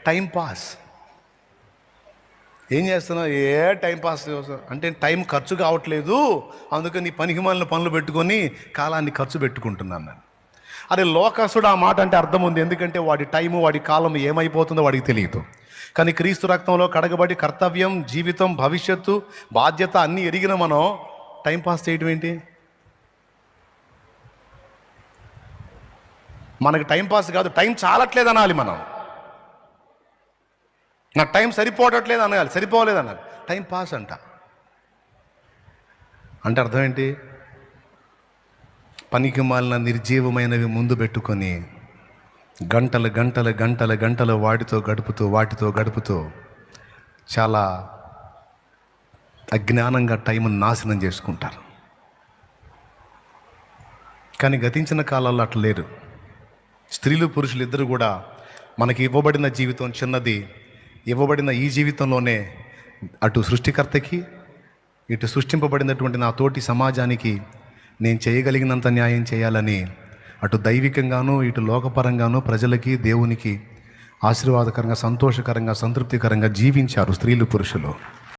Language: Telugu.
Time pass. ఏం చేస్తున్నావు? టైం పాస్ అంటే టైం ఖర్చు కావట్లేదు, అందుకని నీ పనికిమాలిన పనులు పెట్టుకొని కాలాన్ని ఖర్చు పెట్టుకుంటున్నాను. అరే లోకస్తుడు ఆ మాట అంటే అర్థం ఉంది, ఎందుకంటే వాడి టైము వాడి కాలం ఏమైపోతుందో వాడికి తెలియదు. కానీ క్రీస్తు రక్తంలో కడగబడి కర్తవ్యం, జీవితం, భవిష్యత్తు, బాధ్యత అన్నీ ఎరిగిన మనం టైంపాస్ చేయడం ఏంటి? మనకి టైంపాస్ కాదు, టైం చాలట్లేదు అనాలి. మనం నాకు టైం సరిపోవట్లేదు అనాలి, సరిపోలేదు అనాలి. టైం పాస్ అంటే అర్థం ఏంటి? పనికి మాలిన నిర్జీవమైనవి ముందు పెట్టుకొని గంటలు గంటలు గంటలు గంటలు వాటితో గడుపుతూ చాలా అజ్ఞానంగా టైంను నాశనం చేసుకుంటారు. కానీ గతించిన కాలాల్లో అట్లా లేరు. స్త్రీలు పురుషులు ఇద్దరు కూడా మనకి ఇవ్వబడిన జీవితం చిన్నది. ఇవ్వబడిన ఈ జీవితంలోనే అటు సృష్టికర్తకి, ఇటు సృష్టింపబడినటువంటి నా తోటి సమాజానికి నేను చేయగలిగినంత న్యాయం చేయాలని అటు దైవికంగాను ఇటు లోకపరంగాను ప్రజలకి దేవునికి ఆశీర్వాదకరంగా, సంతోషకరంగా, సంతృప్తికరంగా జీవించారు స్త్రీలు పురుషులు.